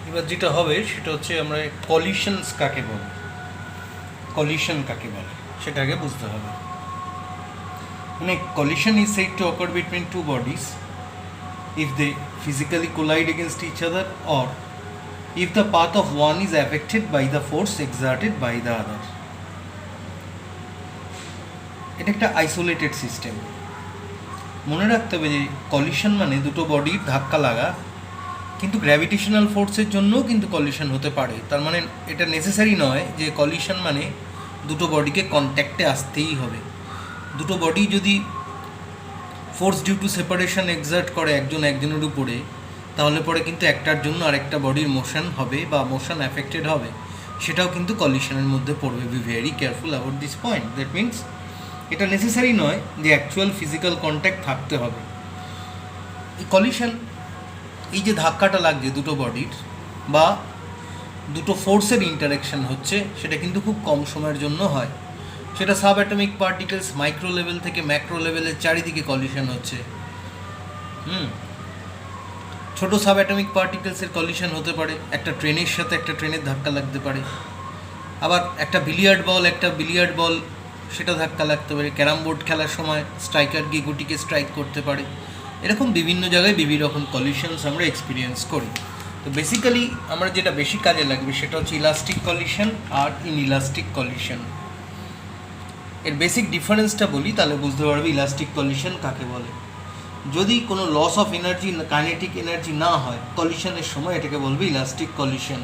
এবার যেটা হবে সেটা হচ্ছে আমরা কলিশনস কাকে বলে, কলিশন কাকে বলে সেটা আগে বুঝতে হবে। মানে collision is said to occur between two bodies if they physically collide against each other or if the path of one is affected by the force exerted by the other. এটা একটা isolated system. মনে রাখতে হবে যে collision মানে দুটো বডির ধাক্কা লাগা, কিন্তু গ্র্যাভিটেশনাল ফোর্সের জন্যও কিন্তু কলিশন হতে পারে। তার মানে এটা নেসেসারি নয় যে কলিশন মানে দুটো বডিকে কন্ট্যাক্টে আসতেই হবে। দুটো বডি যদি force due to separation exert করে একজন একজনের উপরে, তাহলে পরে কিন্তু একটার জন্য আরেকটা বডির মোশন হবে বা মোশন অ্যাফেক্টেড হবে, সেটাও কিন্তু কলিশনের মধ্যে পড়বে। Be very careful about this point. That means এটা নেসেসারি নয় যে অ্যাকচুয়াল ফিজিক্যাল কন্ট্যাক্ট থাকতে হবে। এই কলিশন, এই যে ধাক্কাটা লাগছে দুটো বডির বা দুটো ফোর্সের ইন্টারেকশন হচ্ছে, সেটা কিন্তু খুব কম সময়ের জন্য হয়। সেটা sub atomic particles micro level থেকে ম্যাক্রো লেভেলের চারিদিকে কলিশন হচ্ছে। ছোটো সাব অ্যাটমিক পার্টিকেলসের কলিশন হতে পারে, একটা ট্রেনের সাথে একটা ট্রেনের ধাক্কা লাগতে পারে, আবার একটা বিলিয়ার্ড বল সেটা ধাক্কা লাগতে পারে, ক্যারাম বোর্ড খেলার সময় স্ট্রাইকার গিয়ে গুটিকে স্ট্রাইক করতে পারে। এরকম বিভিন্ন জায়গায় বিভিন্ন রকম কলিশনস আমরা এক্সপিরিয়েন্স করি। তো বেসিক্যালি আমরা যেটা বেশি কাজে লাগবে সেটা হচ্ছে ইলাস্টিক কলিশন আর ইনইলাস্টিক কলিশন। এর বেসিক ডিফারেন্সটা বলি, তাহলে বুঝতে পারবে ইলাস্টিক কলিশন কাকে বলে। যদি কোনো loss of energy, kinetic energy না হয় কলিশনের সময়, এটাকে বলবে ইলাস্টিক কলিশন।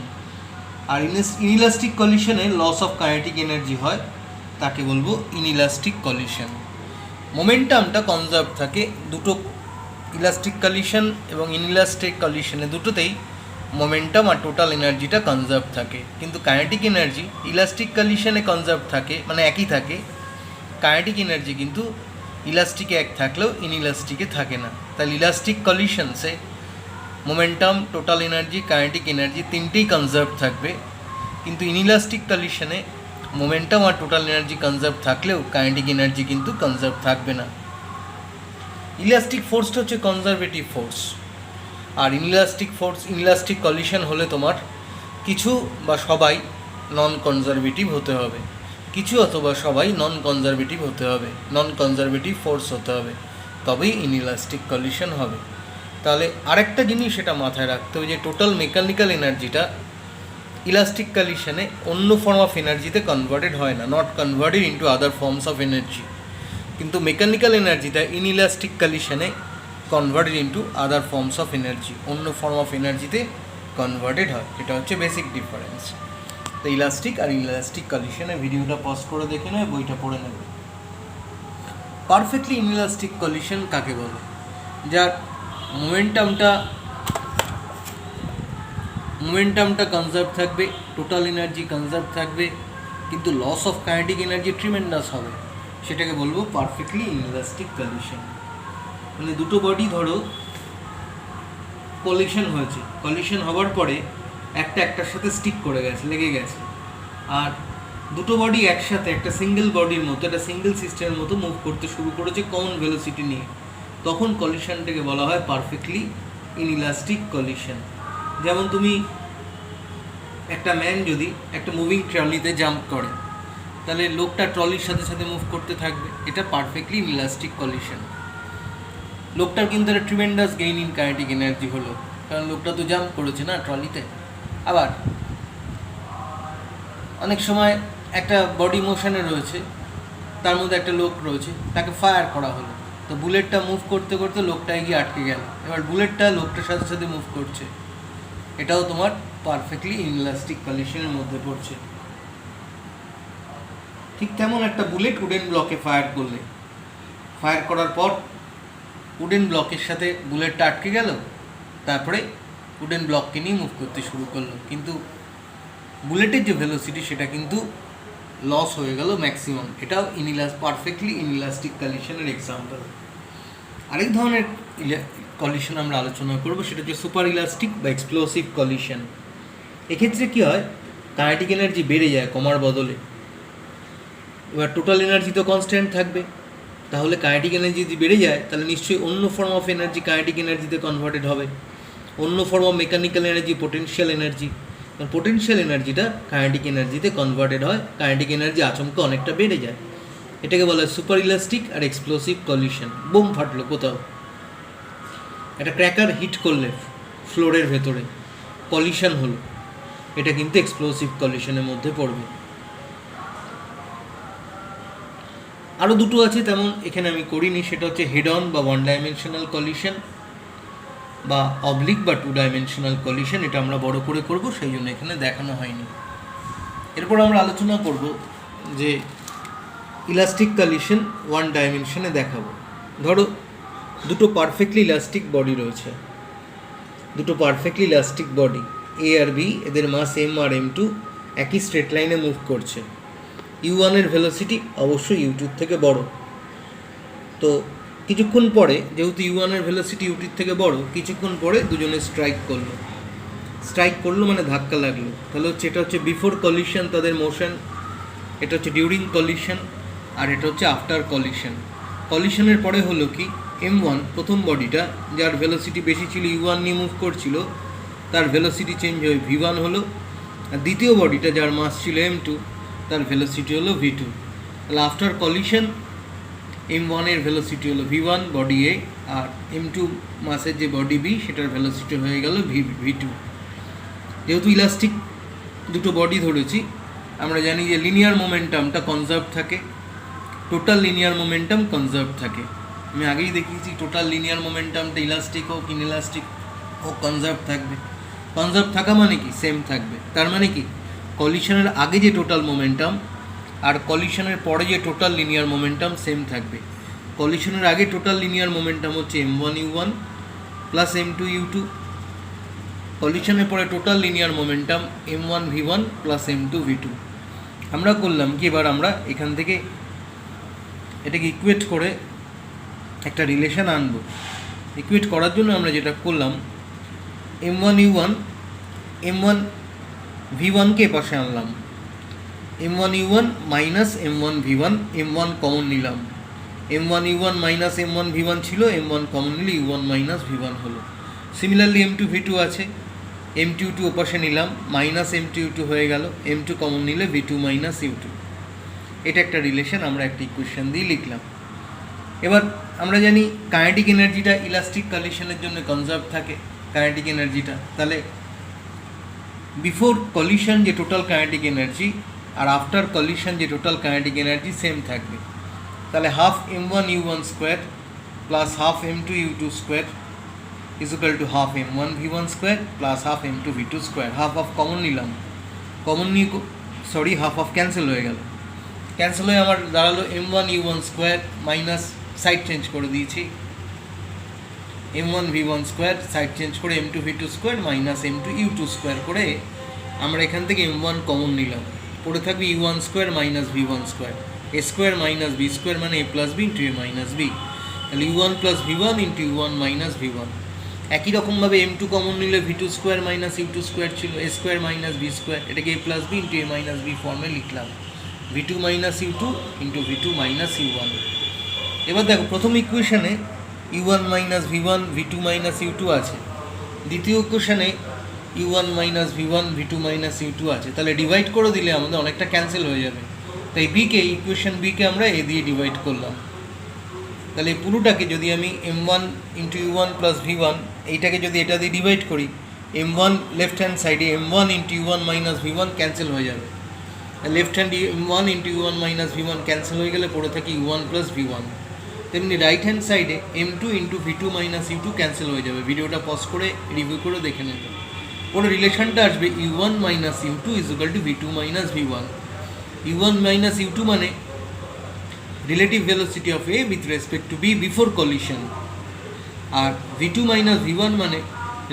আর ইনইলাস্টিক কলিশনে লস অফ কাইনেটিক এনার্জি হয়, তাকে বলবো ইনইলাস্টিক কলিশন। মোমেন্টামটা কনজার্ভ থাকে দুটো, ইলাস্টিক কলিশন এবং ইনইলাস্টিক কলিশনে দুটোতেই মোমেন্টাম আর টোটাল এনার্জিটা কনজার্ভ থাকে। কিন্তু কাইনেটিক এনার্জি ইলাস্টিক কলিশনে কনজার্ভ থাকে, মানে একই থাকে। কাইনেটিক এনার্জি কিন্তু ইলাস্টিকে এক থাকলেও ইনইলাস্টিকে থাকে না। তাহলে ইলাস্টিক কলিশনসে momentum, total energy, kinetic energy তিনটেই কনজার্ভ থাকবে। কিন্তু ইনইলাস্টিক কলিশনে মোমেন্টাম আর টোটাল এনার্জি কনজার্ভ থাকলেও কাইনেটিক এনার্জি কিন্তু কনজার্ভ থাকবে না। ইলাস্টিক ফোর্সটা হচ্ছে কনজারভেটিভ ফোর্স, আর ইনইলাস্টিক কলিশন হলে তোমার কিছু বা সবাই নন কনজারভেটিভ হতে হবে, কিছু অথবা সবাই নন কনজারভেটিভ হতে হবে, নন কনজারভেটিভ ফোর্স হতে হবে, তবেই ইনইলাস্টিক কলিশন হবে। তাহলে আরেকটা জিনিস সেটা মাথায় রাখতে হবে যে টোটাল মেকানিক্যাল এনার্জিটা ইলাস্টিক কলিশনে অন্য ফর্ম অফ এনার্জিতে কনভার্টেড হয় না, not converted into other forms of energy. কিন্তু মেকানিক্যাল এনার্জিটা ইনইলাস্টিক কলিশনে converted into other forms of energy, অন্য ফর্ম অফ এনার্জিতে কনভার্টেড হয়। এটা হচ্ছে বেসিক ডিফারেন্স। তো ইলাস্টিক আর ইনইলাস্টিক কলিশনে ভিডিওটা পজ করে দেখে নেবে, বইটা পড়ে নেবে। পারফেক্টলি ইনইলাস্টিক কলিশন কাকে বলে? যার মোমেন্টামটা কনজার্ভ থাকবে, টোটাল এনার্জি কনজার্ভ থাকবে, কিন্তু loss of kinetic energy tremendous হবে, সেটাকে বলবো পারফেক্টলি ইনইলাস্টিক কলিশন। মানে দুটো বডি ধরো কলিশন হওয়ার পরে একটার সাথে স্টিক করে গেছে, লেগে গেছে, আর দুটো বডি একসাথে একটা সিঙ্গেল বডির মতো, একটা সিঙ্গেল সিস্টেমের মতো মুভ করতে শুরু করেছে কমন ভেলোসিটি নিয়ে, তখন কলিশনটাকে বলা হয় পারফেক্টলি ইনইলাস্টিক কলিশন। যেমন তুমি একটা ম্যান যদি একটা মুভিং ট্রলিতে জাম্প করে, তাহলে লোকটা ট্রলির সাথে সাথে মুভ করতে থাকবে, এটা পারফেক্টলি ইনইলাস্টিক কলিশন। লোকটার কিন্তু একটা tremendous gain in kinetic energy হলো, কারণ লোকটা তো জাম্প করেছে না ট্রলিতে। আবার অনেক সময় একটা বডি মোশনে রয়েছে, তার মধ্যে একটা লোক রয়েছে, তাকে ফায়ার করা হলো, তো বুলেটটা মুভ করতে করতে লোকটা গিয়ে আটকে গেল, এবার বুলেটটা লোকটার সাথে সাথে মুভ করছে, এটাও তোমার পারফেক্টলি ইনইলাস্টিক কলিশনের মধ্যে পড়ছে। ঠিক তেমন একটা বুলেট উডেন ব্লকে ফায়ার করার পর উডেন ব্লকের সাথে বুলেটটা আটকে গেল, তারপরে উডেন ব্লককে নিয়ে মুভ করতে শুরু করলো, কিন্তু বুলেটের যে ভেলোসিটি সেটা কিন্তু লস হয়ে গেল ম্যাক্সিমাম। এটাও পারফেক্টলি ইনইলাস্টিক কলিশনের এক্সাম্পল। আরেক ধরনের কলিশন আমরা আলোচনা করবো, সেটা হচ্ছে সুপার ইলাস্টিক বা এক্সপ্লোসিভ কলিশন। এক্ষেত্রে কী হয়, কাইনেটিক এনার্জি বেড়ে যায় কমার বদলে, এবার টোটাল এনার্জি তো কনস্ট্যান্ট থাকবে, তাহলে কাইনেটিক এনার্জি যদি বেড়ে যায় তাহলে নিশ্চয়ই অন্য ফর্ম অফ এনার্জি কাইনেটিক এনার্জিতে কনভার্টেড হবে, অন্য form of mechanical energy potential energy. Potential এনার্জিটা কাইনেটিক এনার্জিতে কনভার্টেড হয়, কাইনেটিক এনার্জি আচমকা অনেকটা বেড়ে যায়। এটাকে বলা হয় সুপার ইলাস্টিক আর এক্সপ্লোসিভ কলিশন। বোম ফাটলো কোথাও, একটা ক্র্যাকার হিট করলে ফ্লোরের ভেতরে, কলিশন হলো, এটা কিন্তু এক্সপ্লোসিভ কলিশনের মধ্যে পড়বে। আরও দুটো আছে, তেমন এখানে আমি করিনি, সেটা হচ্ছে হেড অন বা ওয়ান ডাইমেনশনাল কলিশন, বা অবলিক বা টু ডাইমেনশনাল কলিশন। এটা আমরা বড় করে করব, সেই জন্য এখানে দেখানো হয়নি। এরপর আমরা আলোচনা করব যে ইলাস্টিক কলিশন ওয়ান ডাইমেনশনে দেখাবো। ধরো দুটো পারফেক্টলি ইলাস্টিক বডি রয়েছে, দুটো perfectly elastic body A R B, এদের মাস এম আর এম টু, একই স্ট্রেট লাইনে মুভ করছে। ইউ ওয়ানের ভেলোসিটি অবশ্যই ইউ টুর থেকে বড়। তো কিছুক্ষণ পরে, যেহেতু ইউ ওয়ানের ভেলোসিটি ইউ টুর থেকে বড়, কিছুক্ষণ পরে দুজনে স্ট্রাইক করলো মানে ধাক্কা লাগলো। তাহলে হচ্ছে এটা হচ্ছে বিফোর কলিশন তাদের মোশন, এটা হচ্ছে ডিউরিং কলিশন, আর এটা হচ্ছে আফটার কলিশন। কলিশনের পরে হলো কি, এম ওয়ান প্রথম বডিটা, যার ভেলোসিটি বেশি ছিল, ইউ ওয়ান নিয়ে মুভ করছিল, তার ভেলোসিটি চেঞ্জ হয়ে ভি ওয়ান হলো। আর দ্বিতীয় বডিটা, যার মাস ছিল এম টু, তার ভেলোসিটি হলো ভি টু। তাহলে আফটার কলিশন এম ওয়ানের ভেলোসিটি হলো V one body A, R M two মাসের যে বডি বি, সেটার ভেলোসিটি হয়ে গেল ভি টু। যেহেতু ইলাস্টিক দুটো বডি ধরেছি, আমরা জানি যে লিনিয়ার মোমেন্টামটা কনজার্ভ থাকে, টোটাল লিনিয়ার মোমেন্টাম কনজার্ভ থাকে। আমি আগেই দেখিয়েছি টোটাল লিনিয়ার মোমেন্টামটা ইলাস্টিক হোক ইনইলাস্টিক হোক কনজার্ভ থাকবে। কনজার্ভ থাকা মানে কি, সেম থাকবে। তার মানে কি, কলিশনের আগে যে টোটাল মোমেন্টাম আর কলিশনের পরে যে টোটাল লিনিয়ার মোমেন্টাম সেম থাকবে। কলিশনের আগে টোটাল লিনিয়ার মোমেন্টাম হচ্ছে m one u one plus m two u two, কলিশনের পরে total linear momentum m one v one plus m two v two. আমরা করলাম কি, এবার আমরা এখান থেকে এটাকে ইকুয়েট করে একটা রিলেশন আনবো। ইকুয়েট করার জন্য আমরা যেটা করলাম, m one u one, m one v ওয়ানকে পাশে আনলাম, m one u one minus m one v one, m one common নিলাম। M one u one minus m one v one ছিল, এম ওয়ান কমন নিলে u one minus v one হলো। Similarly m two v two আছে, m two u two ওপাশে নিলাম, minus m two u two হয়ে গেল, m two common নিলে v two minus u two. এটা একটা রিলেশন আমরা একটা ইকুয়েশন দিয়ে লিখলাম। এবার আমরা জানি কাইনেটিক এনার্জিটা ইলাস্টিক কলিশনের জন্য কনজার্ভ থাকে, কাইনেটিক এনার্জিটা। তাহলে বিফোর কলিশন যে টোটাল কাইনেটিক এনার্জি আর আফটার কলিশন যে টোটাল কাইনেটিক এনার্জি সেম থাকবে। তাহলে half m one u one square plus half m two u two square is equal to half m one v one square plus half m two v two square. Half of common নিলাম, common নিয়ে half of cancel হয়ে গেল, cancel হয়ে আমার দাঁড়ালো m one u one square minus side change করে দিয়েছি, m one v one square side change করে m two v two square minus m two u two square করে আমরা এখান থেকে এম ওয়ান কমন নিলাম, পড়ে থাকবে u one square minus v one square, a square minus b square মানে a plus b into a minus b. তাহলে u one plus v one into u one minus v one. একই রকমভাবে m two common নিলে v two square minus u two square ছিল, a square minus b square, এটাকে a plus b into a minus b ফর্মে লিখলাম, v two minus u two into v two minus u one. এবার দেখো প্রথম ইকুয়েশনে u one minus v one v two minus u two আছে, দ্বিতীয় ইকুয়েশনে u one minus v one v two minus u two আছে। তাহলে divide করে দিলে আমাদের অনেকটা ক্যান্সেল হয়ে যাবে, তাই বিকে ইকুয়েশন বিকে আমরা এ দিয়ে ডিভাইড করলাম। তাহলে এই পুরোটাকে যদি আমি m one into u one plus v one, এইটাকে যদি এটা দিয়ে ডিভাইড করি, এম ওয়ান লেফট হ্যান্ড সাইডে m one into u one minus v one cancel হয়ে যাবে, left hand m one into u one minus v one cancel হয়ে গেলে পড়ে থাকি u one plus v one. তেমনি রাইট হ্যান্ড সাইডে m two into v two minus u two cancel হয়ে যাবে। ভিডিওটা পজ করে রিভিউ করে দেখে নেবে, ওর রিলেশনটা আসবে u one minus u two is equal to v two minus v one. U one minus u two মানে relative velocity of A with respect to B before collision, আর v two minus v one মানে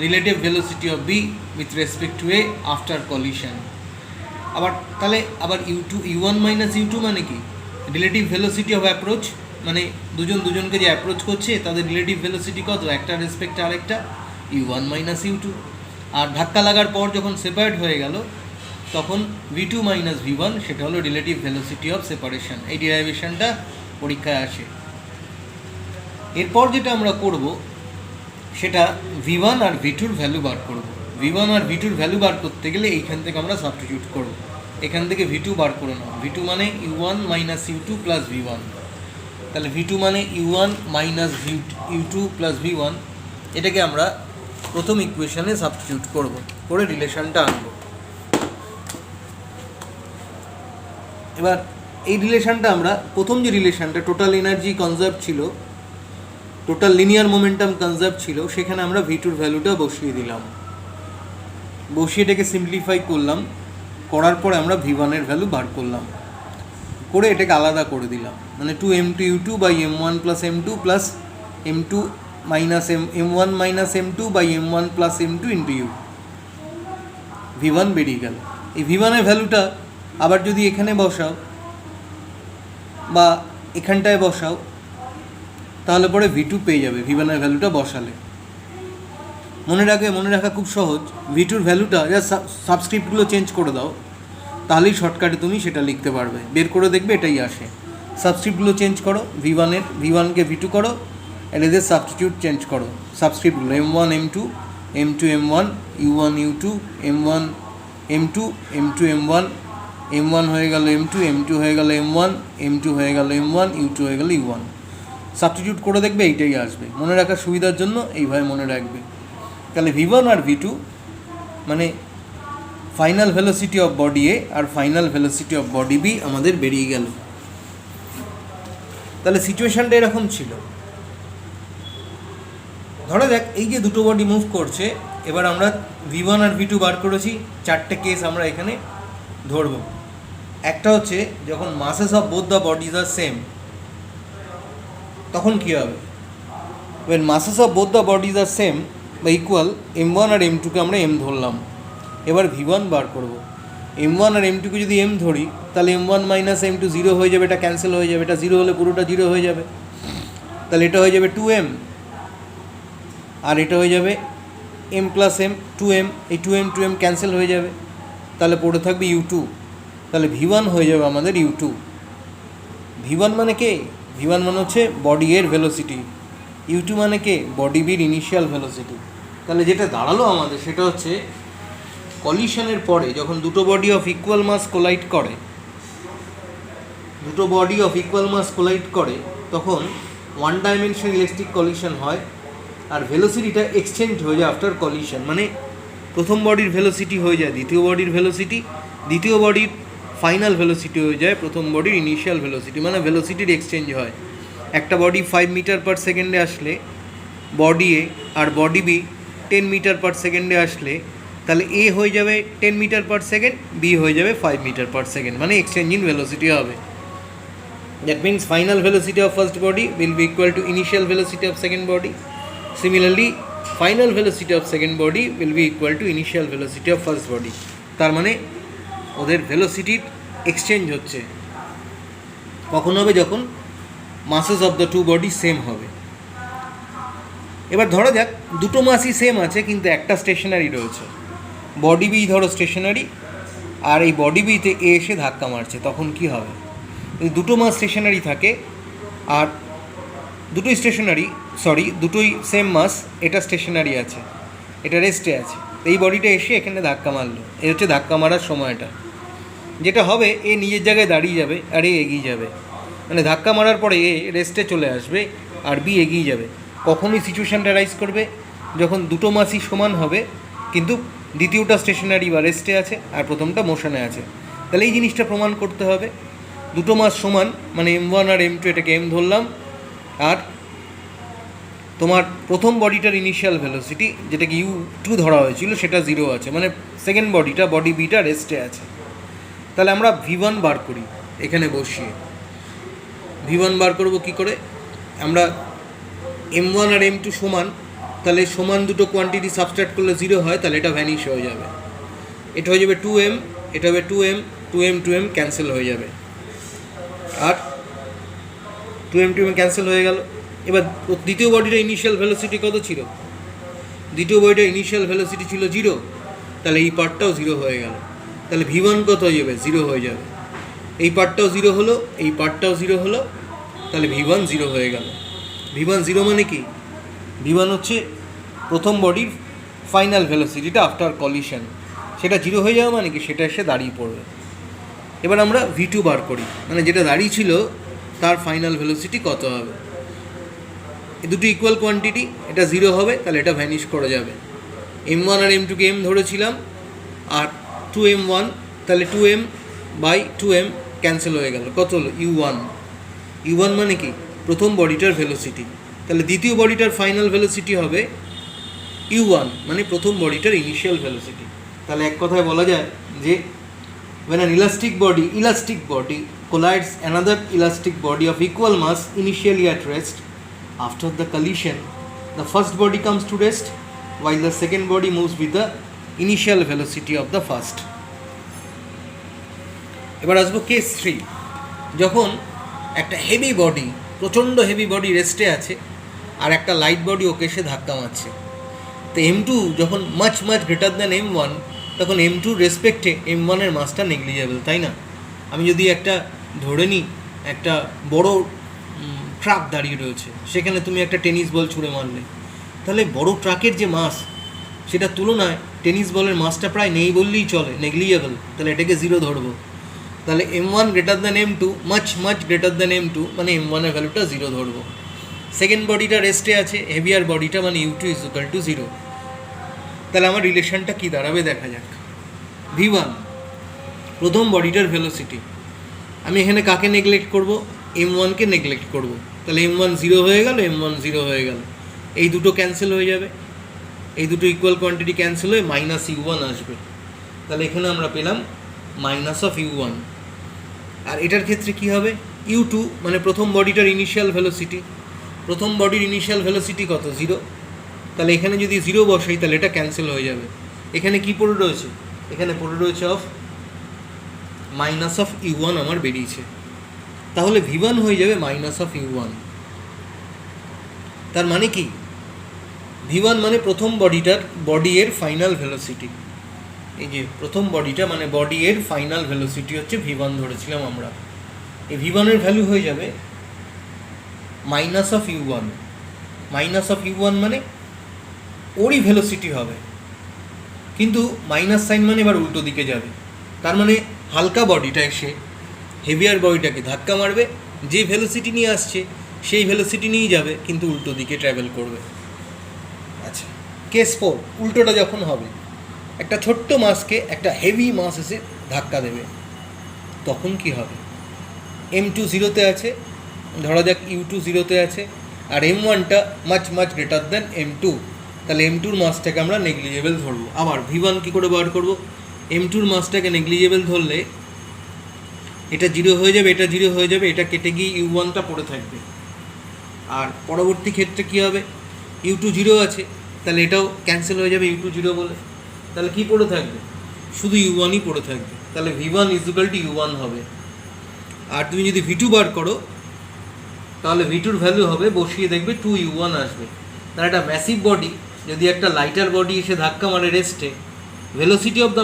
relative velocity of B with respect to A after collision. আবার তাহলে আবার u one minus u two মানে কি, relative velocity of approach, মানে দুজন দুজনকে যে অ্যাপ্রোচ করছে তাদের রিলেটিভ ভেলোসিটি কত, একটা রেসপেক্টে আরেকটা u one minus u two. আর ধাক্কা লাগার পর যখন সেপারেট হয়ে গেল তখন v two minus v one, সেটা হলো রিলেটিভ ভেলোসিটি অফ সেপারেশন। এই ডিরাইভেশনটা পরীক্ষায় আসে। এরপর যেটা আমরা করব সেটা V1 আর V2-র ভ্যালু বার করব। V1 আর V2-র ভ্যালু বার করতে গেলে এইখান থেকে আমরা সাবস্টিটিউট করব। এখান থেকে V2 বার করে নাও। V2 মানে U1 minus U2 plus V1। তাহলে V2 মানে U1 minus U2 plus V1, এটাকে আমরা প্রথম ইকুয়েশনে সাবস্টিটিউট করব, করে রিলেশনটা আনব। এবার এই রিলেশনটা আমরা প্রথম যে রিলেশনটা টোটাল এনার্জি কনজার্ভ ছিল, টোটাল লিনিয়ার মোমেন্টাম কনজার্ভ ছিল, সেখানে আমরা V2-র ভ্যালুটা বসিয়ে দিলাম। বসিয়ে এটাকে সিম্পলিফাই করলাম, করার পরে আমরা V1-এর ভ্যালু বার করলাম, করে এটাকে আলাদা করে দিলাম। মানে 2m2U2 by m1 plus m2 plus m2 minus m1 minus m2 by m1 plus m2 into u. V1 বেরিয়ে গেল। এই V1-এর ভ্যালুটা আবার যদি এখানে বসাও বা এখানটায় বসাও, তাহলে পরে V2 পেয়ে যাবে V1-এর ভ্যালুটা বসালে। মনে রাখা খুব সহজ। V2-র ভ্যালুটা জাস্ট সাবস্ক্রিপ্টগুলো চেঞ্জ করে দাও, তাহলেই শর্টকাটে তুমি সেটা লিখতে পারবে। বের করে দেখবে এটাই আসে। সাবস্ক্রিপ্টগুলো চেঞ্জ করো, V1কে V2 করো, আর এদের সাবস্টিটিউট চেঞ্জ করো। সাবস্ক্রিপ্টগুলো M1 M2, M2 M1, U1 U2, M1 M2, M2 M1, M1 হয়ে গেল M2, M2 হয়ে গেল M1, M2 হয়ে গেল M1, U2 হয়ে গেল U1। সাবস্টিটিউট করে দেখবে এইটাই আসবে। মনে রাখার সুবিধার জন্য এইভাবে মনে রাখবে। তাহলে V1 আর V2 মানে final velocity of body A আর final velocity of body B আমাদের বেরিয়ে গেল। তাহলে সিচুয়েশানটা এরকম ছিল। ধরা যাক এই যে দুটো বডি মুভ করছে, এবার আমরা V1 আর V2 বার করেছি। চারটে কেস আমরা এখানে ধরব। একটা হচ্ছে যখন masses of both the bodies are same, তখন কী হবে? when masses of both the bodies are same বা ইকুয়াল, m1 আর m2কে আমরা m ধরলাম। এবার V1 বার করব। m1 আর m2কে যদি m ধরি, তাহলে m1 মাইনাস m2 জিরো হয়ে যাবে, এটা ক্যান্সেল হয়ে যাবে। এটা জিরো হলে পুরোটা জিরো হয়ে যাবে। তাহলে এটা হয়ে যাবে 2m, আর এটা হয়ে যাবে m প্লাস m 2m। এই 2m ক্যান্সেল হয়ে যাবে, তাহলে পড়ে থাকবে U2। তাহলে V1 হয়ে যাবে আমাদের U2। V1 মানে কে? V1 মানে হচ্ছে বডি এর ভেলোসিটি। U2 মানে কে? বডি বির ইনিশিয়াল ভেলোসিটি। তাহলে যেটা দাঁড়ালো আমাদের সেটা হচ্ছে কলিশনের পরে যখন দুটো body of equal mass collide করে, তখন ওয়ান ডাইমেনশনাল ইলেকট্রিক কলিশন হয়, আর ভেলোসিটিটা এক্সচেঞ্জ হয়ে যায় আফটার কলিশন। মানে প্রথম বডির ভেলোসিটি হয়ে যায় দ্বিতীয় বডির ভেলোসিটি, দ্বিতীয় বডির ফাইনাল ভেলোসিটি হয়ে যায় প্রথম বডির ইনিশিয়াল ভেলোসিটি। মানে ভেলোসিটির এক্সচেঞ্জ হয়। একটা বডি 5 মিটার পার সেকেন্ডে আসলে body A, R body B 10 metre per সেকেন্ডে আসলে, তাহলে এ হয়ে যাবে 10 মিটার পার সেকেন্ড, বি হয়ে যাবে 5 মিটার পার সেকেন্ড। মানে এক্সচেঞ্জ ইন ভেলোসিটি হবে। That means final velocity of first body will be equal to initial velocity of second body. Similarly final velocity of second body will be equal to initial velocity of first body. তার মানে ওদের ভেলোসিটির exchange হচ্ছে। কখন হবে? যখন masses of the two body same হবে। এবার ধরা যাক দুটো মাসই সেম আছে, কিন্তু একটা স্টেশনারি রয়েছে। বডি বি ধরো স্টেশনারি, আর এই বডি বিতে এ এসে ধাক্কা মারছে, তখন কি হবে? যদি দুটো মাস স্টেশনারি থাকে আর দুটোই সেম মাস, এটা স্টেশনারি আছে, এটা রেস্টে আছে, এই বডিটা এসে এখানে ধাক্কা মারলো, এ হচ্ছে ধাক্কা মারার সময়টা। যেটা হবে, এ নিজের জায়গায় দাঁড়িয়ে যাবে আর এ এগিয়ে যাবে। মানে ধাক্কা মারার পরে এ রেস্টে চলে আসবে আর বি এগিয়ে যাবে। কখনই সিচুয়েশানটা রাইজ করবে যখন দুটো মাসই সমান হবে, কিন্তু দ্বিতীয়টা স্টেশনারি বা রেস্টে আছে আর প্রথমটা মোশনে আছে। তাহলে এই জিনিসটা প্রমাণ করতে হবে। দুটো মাস সমান মানে m1 আর m2, এটাকে m ধরলাম, আর তোমার প্রথম বডিটার ইনিশিয়াল ভেলোসিটি যেটাকে U2 ধরা হয়েছিল সেটা 0 আছে, মানে সেকেন্ড বডি বিটা রেস্টে আছে। তাহলে আমরা V1 বার করি এখানে বসিয়ে। V1 বার করব কি করে? আমরা m1 আর m2 সমান, তাহলে সমান দুটো কোয়ান্টিটি সাবস্ট্রাক্ট করলে 0 হয়, তাহলে এটা ভ্যানিশ হয়ে যাবে। এটা হয়ে যাবে 2m, এটা হবে 2m ক্যান্সেল হয়ে যাবে, আর 2m ক্যান্সেল হয়ে গেল। এবার দ্বিতীয় বডিটার ইনিশিয়াল ভেলোসিটি কত ছিল? দ্বিতীয় বডিটার ইনিশিয়াল ভেলোসিটি ছিল 0, তাহলে এই পার্টটাও 0 হয়ে গেল। তাহলে V1 কত হয়ে যাবে? 0 হয়ে যাবে। এই পার্টটাও 0 হলো, এই পার্টটাও 0 হলো, তাহলে V1 0 হয়ে গেল। V1 0 মানে কি? V1 হচ্ছে প্রথম বডির ফাইনাল ভেলোসিটিটা আফটার কলিশন, সেটা জিরো হয়ে যাবে মানে কি সেটা এসে দাঁড়িয়ে পড়বে। এবার আমরা V2 বার করি, মানে যেটা দাঁড়িয়ে ছিল তার ফাইনাল ভেলোসিটি কত হবে। এই দুটো ইকুয়াল কোয়ান্টিটি, এটা জিরো হবে তাহলে এটা ভ্যানিশ করে যাবে। M1 আর M2কে M ধরেছিলাম, আর 2M1, তাহলে 2M/2M ক্যান্সেল হয়ে গেল, কত হলো U1 মানে কি প্রথম বডিটার ভেলোসিটি, তাহলে দ্বিতীয় বডিটার ফাইনাল ভেলোসিটি হবে U1 মানে প্রথম বডিটার ইনিশিয়াল ভেলোসিটি। তাহলে এক কথায় বলা যায় যে when an elastic body collides another elastic body of equal mass initially at rest, after the collision the first body comes to rest while the second body moves with the initial velocity of the first. এবার আসবো case 3, যখন একটা heavy body, প্রচণ্ড heavy body রেস্টে আছে আর একটা light body okay এসে ধাক্কা মারছে। তো M2 যখন মাচ গ্রেটার দ্যান M1, তখন M2 রেসপেক্টে M1 এর মাসটা নেগলিজেবল, তাই না? আমি যদি একটা ধরে নিই একটা বড় ট্রাক দাঁড়িয়ে রয়েছে, সেখানে তুমি একটা টেনিস বল ছুঁড়ে মারলে, তাহলে বড় ট্রাকের যে মাস সেটার তুলনায় টেনিস বলের মাসটা প্রায় নেই বললেই চলে, নেগলিজেবল, তাহলে এটাকে জিরো ধরবো। তাহলে M1 greater than M2, much greater than M2 মানে M1 এর ভ্যালুটা জিরো ধরবো। সেকেন্ড বডিটা রেস্টে আছে, হেভিয়ার বডিটা, মানে U2 = 0। তাহলে আমার রিলেশনটা কী দাঁড়াবে দেখা যাক। V1 প্রথম বডিটার ভেলোসিটি, আমি এখানে কাকে নেগলেক্ট করব? M1কে নেগলেক্ট করব, তাহলে M1 জিরো হয়ে গেল, M1 জিরো হয়ে গেল, এই দুটো ক্যান্সেল হয়ে যাবে, এই দুটো ইকুয়াল কোয়ান্টিটি ক্যান্সেল হয়ে -U1 আসবে। তাহলে এখানে আমরা পেলাম -U1। আর এটার ক্ষেত্রে কি হবে? U2 মানে প্রথম বডিটার ইনিশিয়াল ভেলোসিটি, প্রথম বডির ইনিশিয়াল ভেলোসিটি কত? 0। তাহলে এখানে যদি 0 বসাই তাহলে এটা ক্যান্সেল হয়ে যাবে। এখানে কি পড়ে রয়েছে? এখানে পড়ে রয়েছে -U1 আমার বেরিয়েছে, তাহলে V1 হয়ে যাবে -U1। তার মানে কি? V1 মানে প্রথম বডি এর ফাইনাল ভেলোসিটি, এই যে প্রথম বডিটা মানে বডি এর ফাইনাল ভেলোসিটি হচ্ছে V1 ধরেছিলাম আমরা। এই V1 এর ভ্যালু হয়ে যাবে -U1। -U1 মানে ওরই ভেলোসিটি হবে, কিন্তু মাইনাস সাইন মানে এবার উল্টো দিকে যাবে, তার মানে হালকা বডিটা এসে হেভিয়ার বডিটাকে ধাক্কা মারবে, যে ভেলোসিটি নিয়ে আসছে সেই ভেলোসিটি নিয়েই যাবে, কিন্তু উল্টো দিকে ট্রাভেল করবে। আচ্ছা, কেস 4, উল্টোটা যখন হবে, একটা ছোট্ট মাসকে একটা হেভি মাস এসে ধাক্কা দেবে, তখন কি হবে? M2 0-তে আছে, ধরা যাক U2 0-তে আছে, আর M1টা মাচ গ্রেটার দ্যান M2, তাহলে M2-র মাসটাকে আমরা নেগলিজেবল ধরবো। আবার V1 কী করে বার করবো? M2-র মাসটাকে নেগলিজেবল ধরলে এটা জিরো হয়ে যাবে, এটা জিরো হয়ে যাবে, এটা কেটে গিয়ে U1টা পড়ে থাকবে। আর পরবর্তী ক্ষেত্রে কী হবে? U2 0 আছে, তাহলে এটাও ক্যান্সেল হয়ে যাবে U2 0 বলে, তাহলে কি পড়ে থাকবে? শুধু U1ই পড়ে থাকবে, তাহলে V1 = U1 হবে। আর তুমি যদি V2 বার করো তাহলে V2-র ভ্যালু হবে, বসিয়ে দেখবে 2U1 আসবে। তাহলে একটা ম্যাসিভ বডি যদি একটা লাইটার বডি এসে ধাক্কা মারে রেস্টে, velocity of the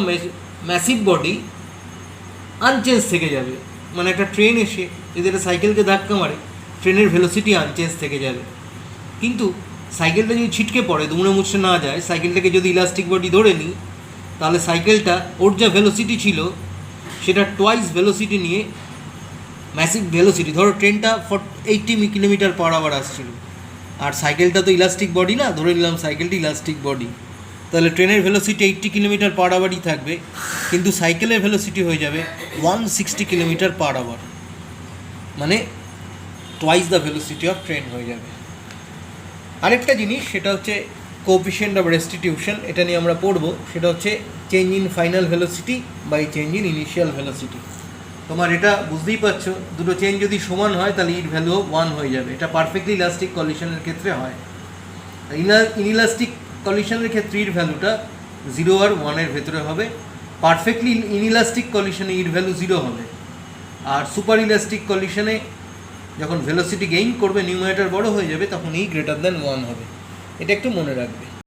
massive body unchange থেকে যাবে। মানে একটা ট্রেন এসে যদি একটা সাইকেলকে ধাক্কা মারে, ট্রেনের ভেলোসিটি আনচেঞ্জ থেকে যাবে, কিন্তু সাইকেলটা যদি ছিটকে পড়ে, দুমড়ে মুচড়ে না যায়, সাইকেলটাকে যদি ইলাস্টিক বডি ধরে নিই, তাহলে সাইকেলটা ওর যা ভেলোসিটি ছিল সেটা টুয়াইস ভেলোসিটি নিয়ে ম্যাসিভ ভেলোসিটি, ধরো ট্রেনটা 80 কিলোমিটার/আওয়ার আসছিল, আর সাইকেলটা তো ইলাস্টিক বডি না, ধরে নিলাম সাইকেলটি ইলাস্টিক বডি, তাহলে ট্রেনের ভেলোসিটি 80 কিলোমিটার/আওয়ারই থাকবে, কিন্তু সাইকেলের ভেলোসিটি হয়ে যাবে 160 কিলোমিটার/আওয়ার, মানে twice the velocity of train হয়ে যাবে। আরেকটা জিনিস, সেটা হচ্ছে কোএফিশিয়েন্ট অফ রেস্টিটিউশন, এটা নিয়ে আমরা পড়বো, সেটা হচ্ছে change in final velocity by change in initial velocity. তোমার এটা বুঝতেই পারছো, দুটো চেঞ্জ যদি সমান হয় তাহলে ইর ভ্যালু 1 হয়ে যাবে, এটা পারফেক্টলি ইলাস্টিক কলিশনের ক্ষেত্রে হয়। ইনইলাস্টিক কলিশনের ক্ষেত্রে ইর ভ্যালুটা 0 আর 1 এর ভেতরে হবে, পারফেক্টলি ইনইলাস্টিক কলিশনে ইর ভ্যালু 0 হবে, আর সুপার ইলাস্টিক কলিশনে যখন ভেলোসিটি গেইন করবে, নিউমারেটর বড় হয়ে যাবে, তখন ই > 1 হবে। এটা একটু মনে রাখবে।